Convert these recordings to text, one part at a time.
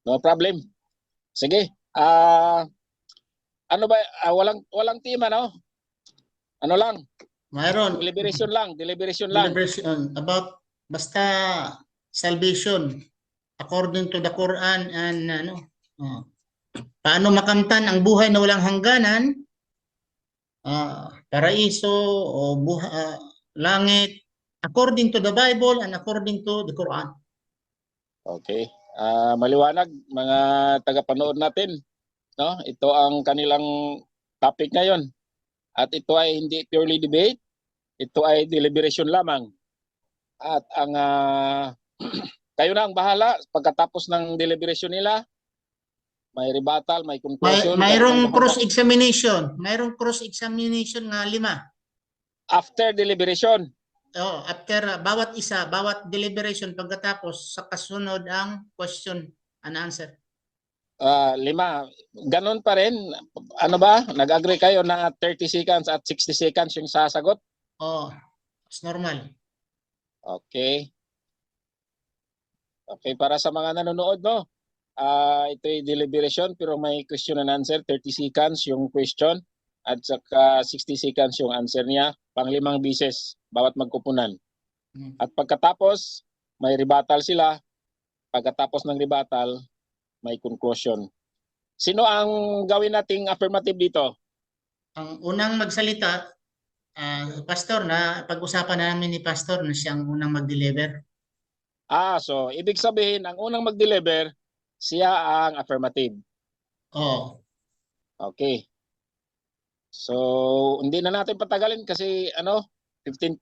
No problem. Sige. Ano ba, walang team, ano? Ano lang? Mayroon. Deliberation lang. Deliberation about basta salvation according to the Quran and paano makamtan ang buhay na walang hangganan, paraiso o langit according to the Bible and according to the Quran. Okay. Maliwanag mga tagapanood natin, no? Ito ang kanilang topic ngayon. At ito ay hindi purely debate, ito ay deliberation lamang. At ang kayo na ang bahala pagkatapos ng deliberation nila. May rebuttal, may conclusion. Mayroong cross-examination. Mayroong cross-examination nga 5. After deliberation. After bawat isa, bawat deliberation pagkatapos sa kasunod ang question and answer. 5. Ganon pa rin. Ano ba? Nag-agree kayo na 30 seconds at 60 seconds yung sasagot? It's normal. Okay. Okay, para sa mga nanonood, no? Ito ay deliberation pero may question and answer. 30 seconds yung question at saka 60 seconds yung answer niya. Pang-5 bises bawat magkupunan. At pagkatapos, may rebuttal sila. Pagkatapos ng rebuttal, may conclusion. Sino ang gawin nating affirmative dito? Ang unang magsalita, Pastor, na pag-usapan namin ni Pastor na siyang unang mag-deliver. So ibig sabihin, ang unang mag-deliver, siya ang affirmative. Okay. So, hindi na natin patagalin kasi 15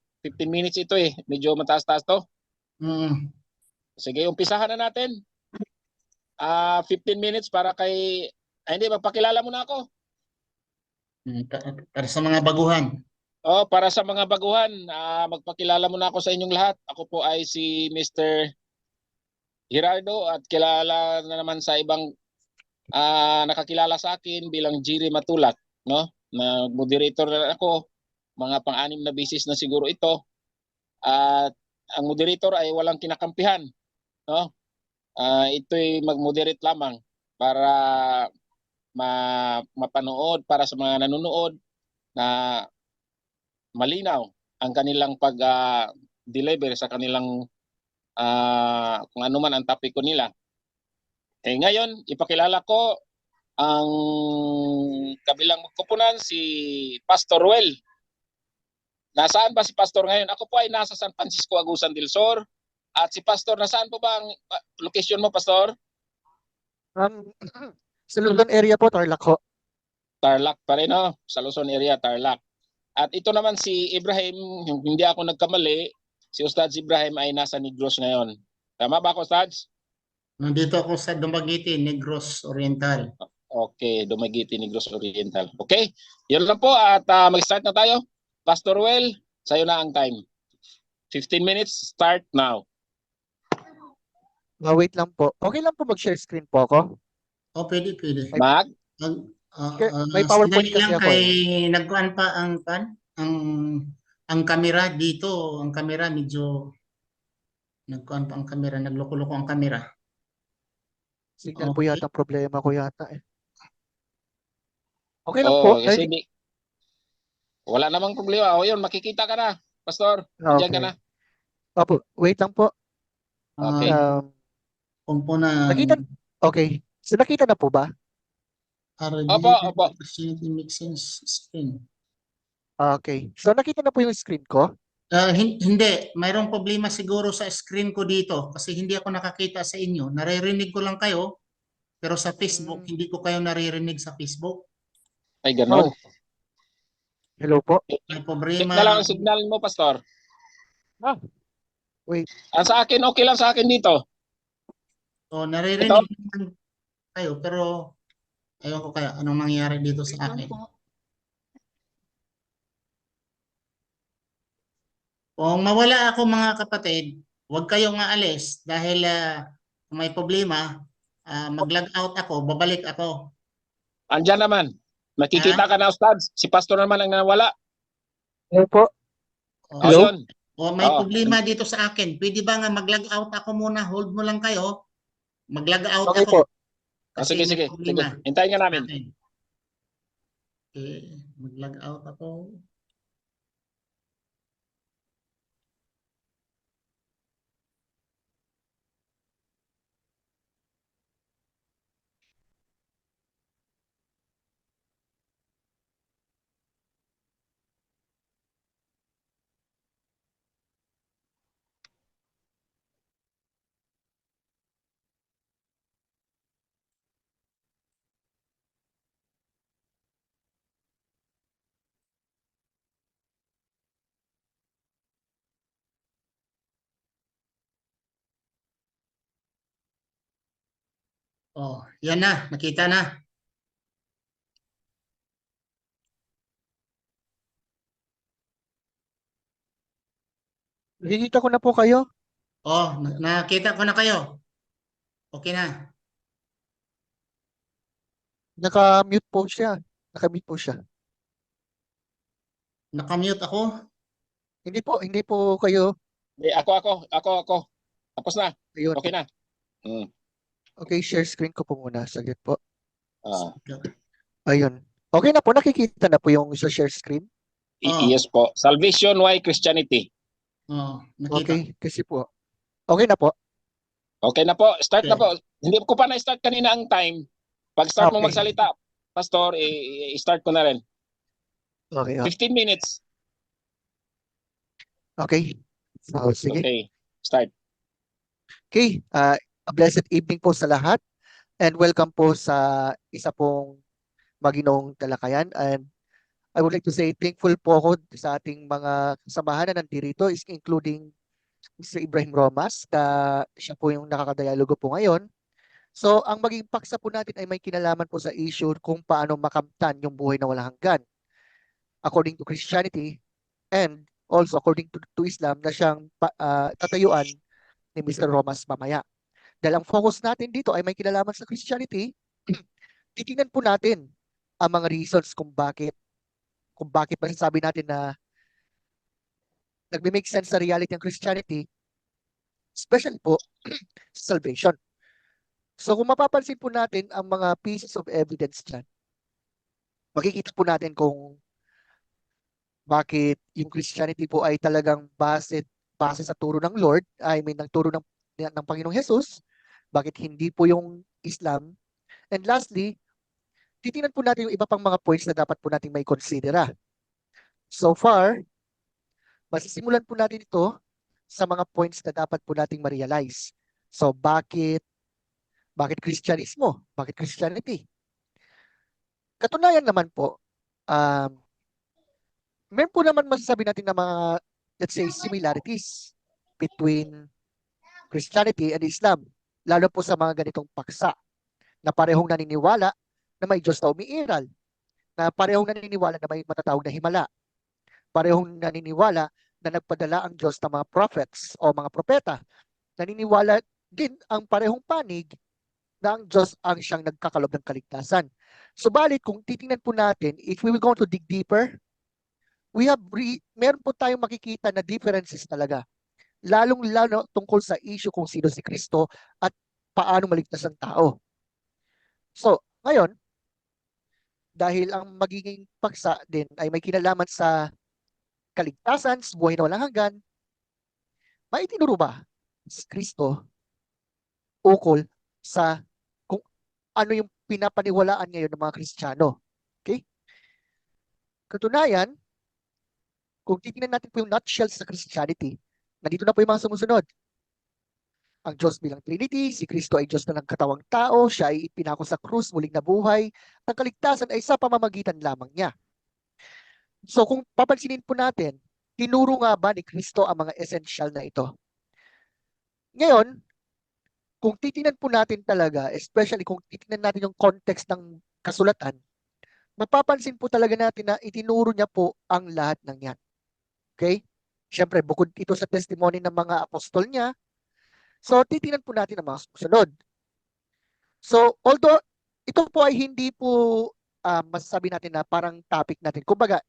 minutes ito eh. Medyo mataas-taas to. Sige, umpisahan na natin. 15 minutes para kay... hindi, magpakilala muna ako. Para sa mga baguhan. Para sa mga baguhan, magpakilala muna ako sa inyong lahat. Ako po ay si Mr. Gerardo at kilala na naman sa ibang nakakilala sa akin bilang Jiri Matulak, no? Na moderator na ako, mga pang-6 na bisis na siguro ito. At ang moderator ay walang kinakampihan, no? Ito'y mag-moderate lamang para mapanood para sa mga nanonood na malinaw ang kanilang pag-deliver sa kanilang kung ano man ang topic ko nila. Ngayon, ipakilala ko ang kabilang magkupunan, si Pastor Well. Nasaan ba si Pastor ngayon? Ako po ay nasa San Francisco, Agusan del Sur. At si Pastor, nasaan po ba ang location mo, Pastor? Sa Luzon area po, Tarlac ho. Tarlac pa rin, no? Sa Luzon area, Tarlac. At ito naman si Ibrahim, hindi ako nagkamali, si Ustadz Ibrahim ay nasa Negros ngayon. Tama ba ako, Ustadz? Nandito ako sa Dumaguete, Negros Oriental. Okay, Dumaguete, Negros Oriental. Okay, yun lang po at mag-start na tayo. Pastor Well, sa'yo na ang time. 15 minutes, start now. Wait lang po. Okay lang po mag-share screen po ako? Pwede. May PowerPoint kasi ako nagkuhan pa ang camera dito. Ang camera medyo nagkuhan pa ang camera, nagloko-loko ang camera. Signal po yata ang problema ko yata eh. Okay lang po. Kasi wala namang problema. Yun, makikita ka na, Pastor. Diyan ka na. Opo, wait lang po. Okay. Nakita? Okay. So nakita na po ba? Opo. Okay. So nakita na po yung screen ko? Hindi. Mayroong problema siguro sa screen ko dito kasi hindi ako nakakita sa inyo. Naririnig ko lang kayo pero sa Facebook, hindi ko kayo naririnig sa Facebook. Ay, gano'n. Hello po. May problema. Check na lang ang signal mo, Pastor. Wait. Sa akin, okay lang sa akin dito. Naririnig naman kayo pero ayaw ko kaya anong mangyayari dito sa akin. Kung mawala ako mga kapatid, huwag kayong aalis dahil kung may problema, mag-log out ako, babalik ako. Andiyan naman. Makikita ka na, Ustadz. Si Pastor naman ang nawala. Hello po. Hello? May problema dito sa akin. Pwede ba nga mag-log out ako muna? Hold mo lang kayo. Mag-log out Okay ako po. kasi Sige, may sige. problema Hintayin nga sa namin. akin. Okay, mag-log out ako. Oh, yan na, nakita na. Nakikita ko na po kayo. Oh, nakita ko na kayo. Okay na. Naka-mute po siya. Naka-mute po siya. Nakamute ako. Hindi po kayo. Ako. Tapos na. Ayun. Okay na. Okay, share screen ko po muna. Saglit po. Ah, Ayun. Okay na po, nakikita na po yung sa share screen. yes po. Salvation, why Christianity? Oh, nakita. Okay, kasi po. Okay na po. Okay na po. Start na Okay. po. Hindi ko pa na-start kanina ang time. Pag start mo Okay. magsalita, Pastor, i-start ko na rin. Okay. 15 minutes. Okay. So, sige. Okay. Start. Okay. A blessed evening po sa lahat. And welcome po sa isa pong Maginoong Talakayan. And I would like to say thankful po ako sa ating mga kasamahan na nandito, including Mr. Ibrahim Romas, na siya po yung nakakadialogo po ngayon. So, ang maging paksa po natin ay may kinalaman po sa issue kung paano makamtan yung buhay na walang hanggan according to Christianity and also according to Islam na siyang tatayuan ni Mr. Romas mamaya. Dahil ang focus natin dito ay may kinalaman sa Christianity, titingnan po natin ang mga reasons kung bakit masasabi natin na nagme-make sense sa reality ng Christianity, especially po salvation. So kung mapapansin po natin ang mga pieces of evidence dyan, makikita po natin kung bakit yung Christianity po ay talagang base sa turo ng Lord, ng turo ng Panginoong Jesus, bakit hindi po yung Islam. And lastly, titingnan po natin yung iba pang mga points na dapat po natin may konsidera. So far, masisimulan po natin ito sa mga points na dapat po nating ma-realize. So bakit Kristyanismo? Bakit Christianity? Katunayan naman po, meron po naman masasabi natin na mga, let's say, similarities between Christianity and Islam, lalo po sa mga ganitong paksa na parehong naniniwala na may Diyos na umiiral, na parehong naniniwala na may matatawag na himala, parehong naniniwala na nagpadala ang Diyos ng mga prophets o mga propeta, naniniwala din ang parehong panig na ang Diyos ang siyang nagkakalob ng kaligtasan. Subalit kung titingnan po natin, if we will go to dig deeper, meron po tayong makikita na differences talaga. Lalong-lalo tungkol sa issue kung sino si Kristo at paano maligtas ang tao. So, ngayon, dahil ang magiging paksa din ay may kinalaman sa kaligtasan, sa buhay na walang hanggan, maitinuro ba si Kristo ukol sa kung ano yung pinapaniwalaan ngayon ng mga Kristiyano? Okay? Katunayan, kung titingnan natin po yung nutshell sa Christianity, nandito na po yung mga sumusunod. Ang Diyos bilang Trinity, si Kristo ay Diyos na nagkatawang tao, siya ay ipinako sa krus, muling nabuhay, ang kaligtasan ay sa pamamagitan lamang niya. So kung papansinin po natin, tinuro nga ba ni Kristo ang mga essential na ito? Ngayon, kung titingnan po natin talaga, especially kung titingnan natin yung context ng kasulatan, mapapansin po talaga natin na itinuro niya po ang lahat ng yan. Okay? Siyempre, bukod ito sa testimony ng mga apostol niya, so titingnan po natin ang mga susunod. So, although ito po ay hindi po masasabi natin na parang topic natin. Kumbaga,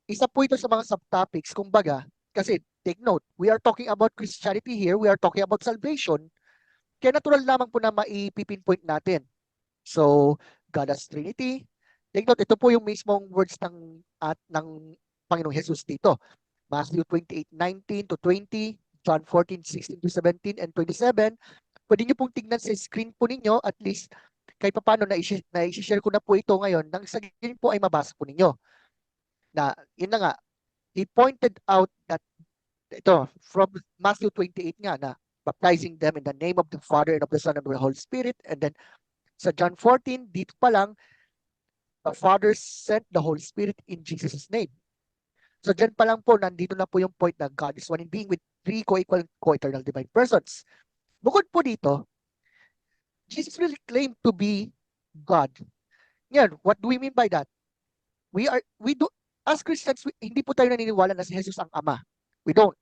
isa po ito sa mga subtopics. Kumbaga, kasi take note, we are talking about Christianity here, we are talking about salvation. Kaya natural lamang po na maipipinpoint natin. So, God as Trinity. Take note, ito po yung mismong words ng Panginoong Jesus dito. Matthew 28:19 to 20, John 14:16 to 17 and 27. Pwede niyo pong tignan sa screen po ninyo, at least kahit paano na-share ko na po ito ngayon, nang sa ganyan po ay mabasa po ninyo. Na, yun na nga, he pointed out that, ito, from Matthew 28 nga, na baptizing them in the name of the Father and of the Son and of the Holy Spirit. And then sa John 14, dito pa lang, the Father sent the Holy Spirit in Jesus' name. So dyan pa lang po, nandito na po yung point na God is one in being with three co-equal, co-eternal divine persons. Bukod po dito, Jesus really claimed to be God. Yan, what do we mean by that? As Christians, hindi po tayo naniniwala na si Jesus ang Ama. We don't.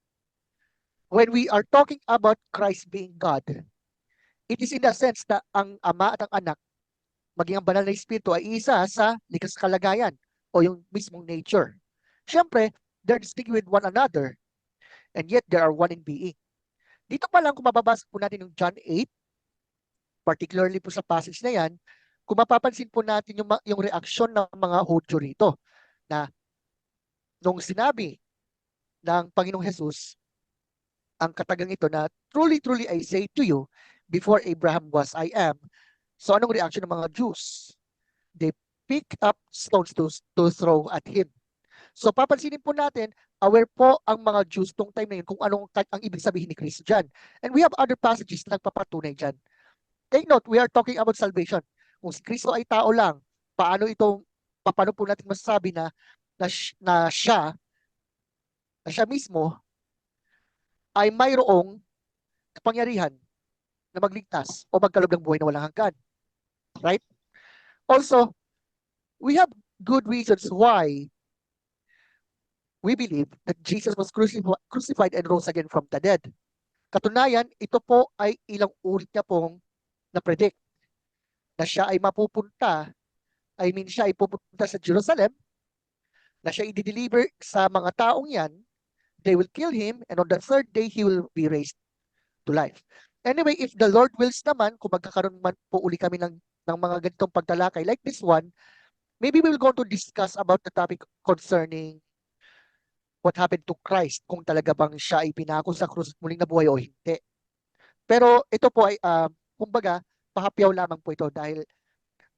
When we are talking about Christ being God, it is in the sense na ang Ama at ang Anak, maging ang banal na Espiritu ay isa sa likas kalagayan o yung mismong nature. Siyempre, they're distinct with one another, and yet they are one in being. Dito pa lang, kung mababasa po natin yung John 8, particularly po sa passage na yan, kung mapapansin po natin yung reaksyon ng mga Hudyo rito, na nung sinabi ng Panginoong Jesus ang katagang ito na, truly, truly I say to you, before Abraham was, I am. So anong reaction ng mga Jews? They pick up stones to throw at him. So papansinin po natin, aware po ang mga Jews tong time na yun kung anong ang ibig sabihin ni Kristo dyan. And we have other passages na nagpapatunay dyan. Take note, we are talking about salvation. Kung si Kristo ay tao lang, paano po natin masasabi na siya mismo ay mayroong kapangyarihan na magligtas o magkaloob ng buhay na walang hanggan. Right? Also, we have good reasons why we believe that Jesus was crucified and rose again from the dead. Katunayan, ito po ay ilang ulit niya pong na-predict na siya ay mapupunta, siya ay pupunta sa Jerusalem, na siya i-deliver sa mga taong yan, they will kill him, and on the third day, he will be raised to life. Anyway, if the Lord wills naman, kung magkakaroon man po uli kami ng mga ganitong pagtalakay like this one, maybe we will go to discuss about the topic concerning what happened to Christ, kung talaga bang siya ay pinako sa krus at muling nabuhay o hindi. Pero ito po ay, kumbaga, pahapyaw lamang po ito dahil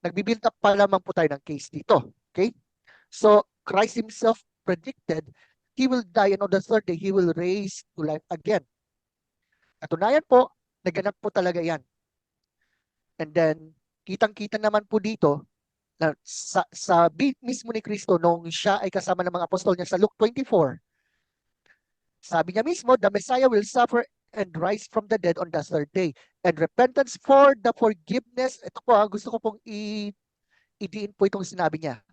nagbibuild up pa lamang po tayo ng case dito. Okay? So, Christ himself predicted he will die and on the third day, he will raise to life again. Katunayan po, naganap po talaga yan. And then, kitang-kita naman po dito na sa mismo ni Kristo nung siya ay kasama ng mga apostol niya sa Luke 24, sabi niya mismo, the Messiah will suffer and rise from the dead on the third day. And repentance for the forgiveness, ito po gusto ko pong idiin po itong sinabi niya.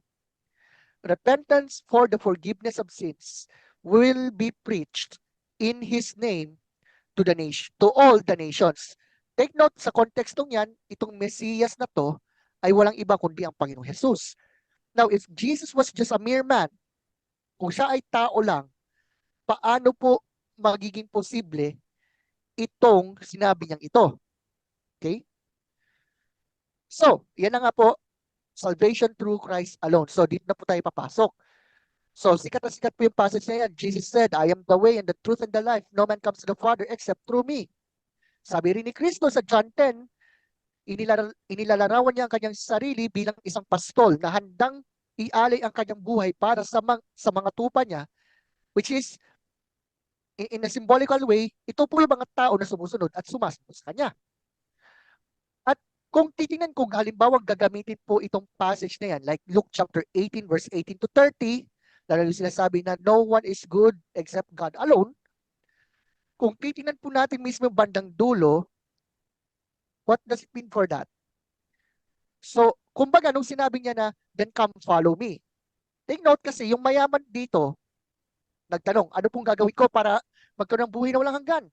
Repentance for the forgiveness of sins will be preached in His name to all the nations. Take note, sa kontekstong yan, itong Mesiyas na to ay walang iba kundi ang Panginoong Jesus. Now, if Jesus was just a mere man, kung siya ay tao lang, paano po magiging posible itong sinabi niyang ito? Okay? So, yan na nga po, salvation through Christ alone. So, dito na po tayo papasok. So, sikat na sikat po yung passage na yan. Jesus said, I am the way and the truth and the life. No man comes to the Father except through me. Sabi rin ni Kristo sa John 10, inilalarawan niya ang kanyang sarili bilang isang pastol na handang ialay ang kanyang buhay para sa mga tupa niya, which is, in a symbolical way, ito po yung mga tao na sumusunod at sumasunod sa kanya. At kung titingnan kung halimbawa gagamitin po itong passage na yan, like Luke chapter 18 verse 18 to 30, lalo yung sinasabi na no one is good except God alone, kung titingnan po natin mismo yung bandang dulo, what does it mean for that? So, kumbaga, nung sinabi niya na, then come follow me. Take note kasi, yung mayaman dito, nagtanong, ano pong gagawin ko para magkaroon ng buhay na walang hanggan?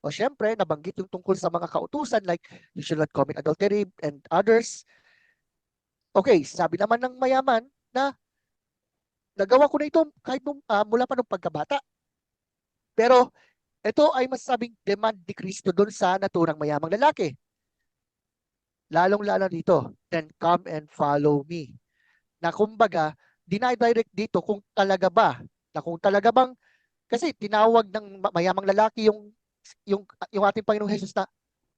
O syempre, nabanggit yung tungkol sa mga kautusan like, you should not commit adultery and others. Okay, sabi naman ng mayaman na, nagawa ko na ito kahit mula pa nung pagkabata. Pero, Ito ay masasabing demand ni Kristo doon sa naturang mayamang lalaki. Lalong-lalo dito, then come and follow me. Na kumbaga, dinidirect dito kung talaga ba, na kung talaga bang, kasi tinawag ng mayamang lalaki yung ating Panginoong Jesus na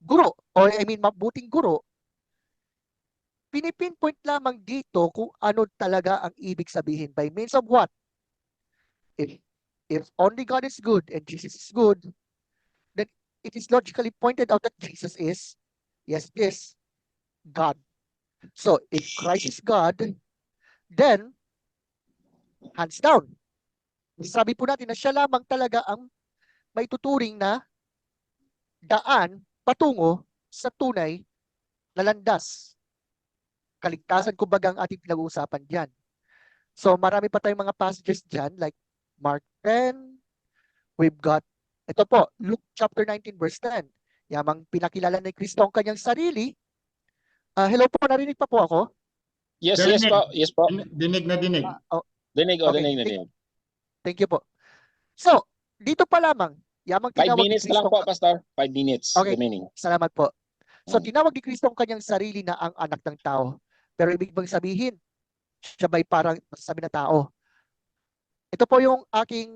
guro, or I mean, mabuting guro. Pinipinpoint lamang dito kung ano talaga ang ibig sabihin. By means of what? If only God is good and Jesus is good, then it is logically pointed out that Jesus is, yes, God. So, if Christ is God, then, hands down, sabi po natin na siya lamang talaga ang may tuturing na daan patungo sa tunay na landas. Kaligtasan, kumbaga, ang ating pinag-uusapan diyan. So, marami pa tayong mga passages dyan, like Mark 10, we've got, ito po, Luke chapter 19, verse 10. Yamang pinakilala ni Kristo ang kanyang sarili. Hello po, narinig pa po ako? Yes, Dinig. yes po. Dinig na dinig. Dinig, Okay. dinig. Thank you po. So, dito pa lamang, yamang 5 tinawag ni minutes na lang Kristo, po, Pastor. 5 minutes Okay. remaining. Salamat po. So, tinawag ni Kristo ang kanyang sarili na ang anak ng tao. Pero ibig bang sabihin, siya ba'y parang masasabi na tao? Ito po yung aking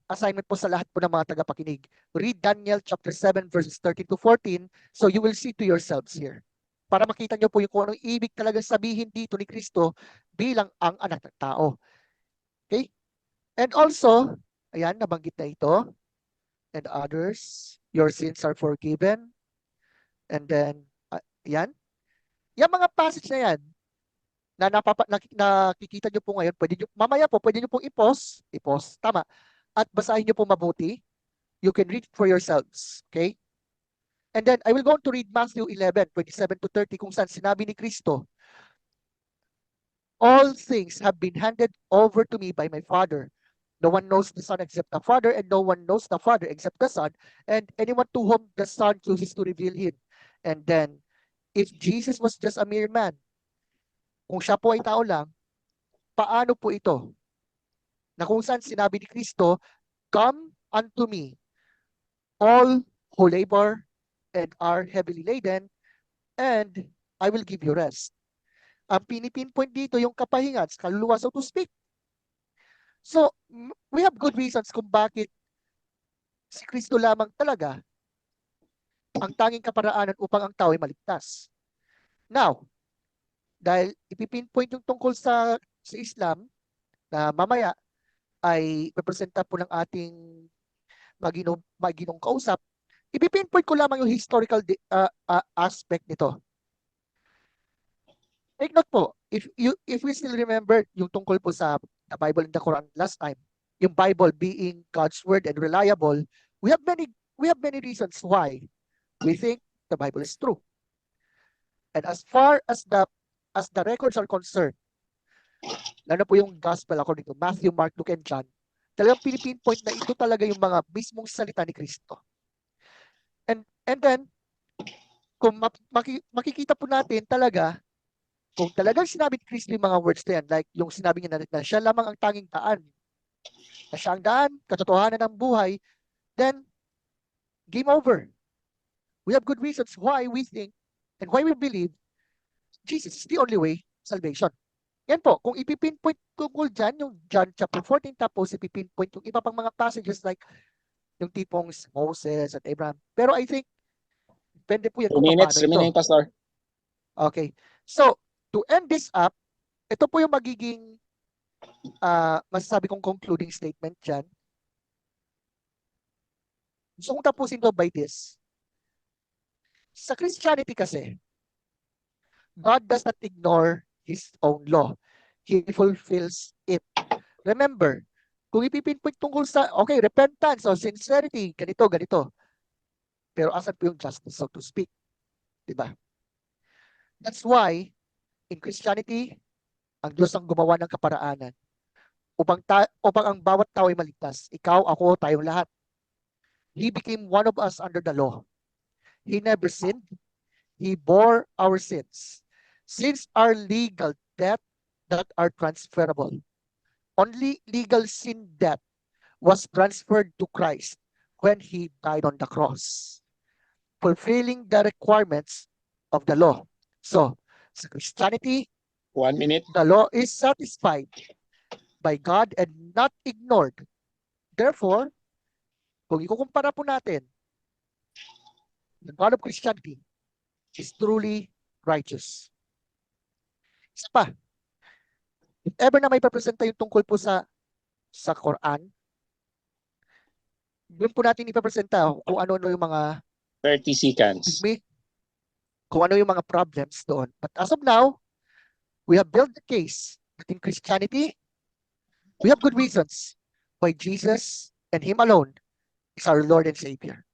assignment po sa lahat po ng mga tagapakinig. Read Daniel chapter 7 verses 13 to 14, so you will see to yourselves here. Para makita nyo po yung kung anong ibig talaga sabihin dito ni Kristo bilang ang anak ng tao. Okay? And also, ayan, nabanggit na ito. And others, your sins are forgiven. And then, yan. Yung mga passage na yan, na nakikita nyo po ngayon, mamaya po, pwede nyo pong i-pause, tama, at basahin nyo po mabuti. You can read it for yourselves, okay? And then, I will go on to read Matthew 11, 27 to 30, kung saan sinabi ni Kristo, all things have been handed over to me by my Father. No one knows the Son except the Father, and no one knows the Father except the Son, and anyone to whom the Son chooses to reveal him. And then, if Jesus was just a mere man, kung siya po ay tao lang, paano po ito? Na kung saan sinabi ni Kristo, come unto me, all who labor and are heavily laden, and I will give you rest. Ang pinipinpoint dito yung kapahingan sa kaluluwa, so to speak. So, we have good reasons kung bakit si Kristo lamang talaga ang tanging kaparaanan upang ang tao ay maligtas. Now, dahil ipipinpoint yung tungkol sa Islam na mamaya ay representa po ng ating maginong kausap, ipipinpoint ko lamang yung historical aspect nito. Take note po, if we still remember yung tungkol po sa the Bible and the Quran last time, yung Bible being God's word and reliable, we have many reasons why we think the Bible is true. And as far as the records are concerned, lalo po yung gospel according to Matthew, Mark, Luke, and John, talagang pinipinpoint na ito talaga yung mga mismong salita ni Kristo. And then, kung makikita po natin talaga, kung talagang sinabi ni Kristo yung mga words na yan, like yung sinabi niya na siya lamang ang tanging daan, na siya ang daan, katotohanan ng buhay, then, game over. We have good reasons why we think and why we believe Jesus is the only way salvation. Yan po, kung ipipinpoint tungkol dyan, yung John chapter 14, tapos ipipinpoint yung iba pang mga passages like yung tipong Moses at Abraham. Pero I think, depende po yan 2 kung minutes paano ito. remaining, Pastor. Okay. So, to end this up, ito po yung magiging masasabi kong concluding statement dyan. Gusto kong tapusin to by this. Sa Christianity kasi, God does not ignore His own law. He fulfills it. Remember, kung ipipinpoint tungkol sa, okay, repentance or sincerity, ganito. Pero asan po yung justice, so to speak? Diba? That's why, in Christianity, ang Diyos ang gumawa ng kaparaanan upang ang bawat tao ay maligtas. Ikaw, ako, tayong lahat. He became one of us under the law. He never sinned. He bore our sins. Sins are legal debt that are transferable. Only legal sin debt was transferred to Christ, when he died on the cross, fulfilling the requirements of the law. So, sa Christianity, 1 minute. the law is satisfied by God and not ignored. Therefore, kung ikukumpara po natin, the God of Christianity is truly righteous. Isa pa, if ever na may papresenta yung tungkol po sa Quran, doon po natin ipapresenta kung ano-ano yung mga 30 seconds. kung ano yung mga problems doon. But as of now, we have built the case that in Christianity, we have good reasons why Jesus and Him alone is our Lord and Savior.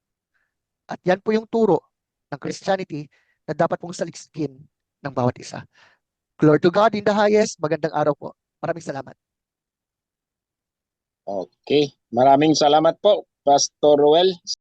At yan po yung turo ng Christianity na dapat pong saliksikin ng bawat isa. Glory to God in the highest. Magandang araw po. Maraming salamat. Okay. Maraming salamat po, Pastor Ruel.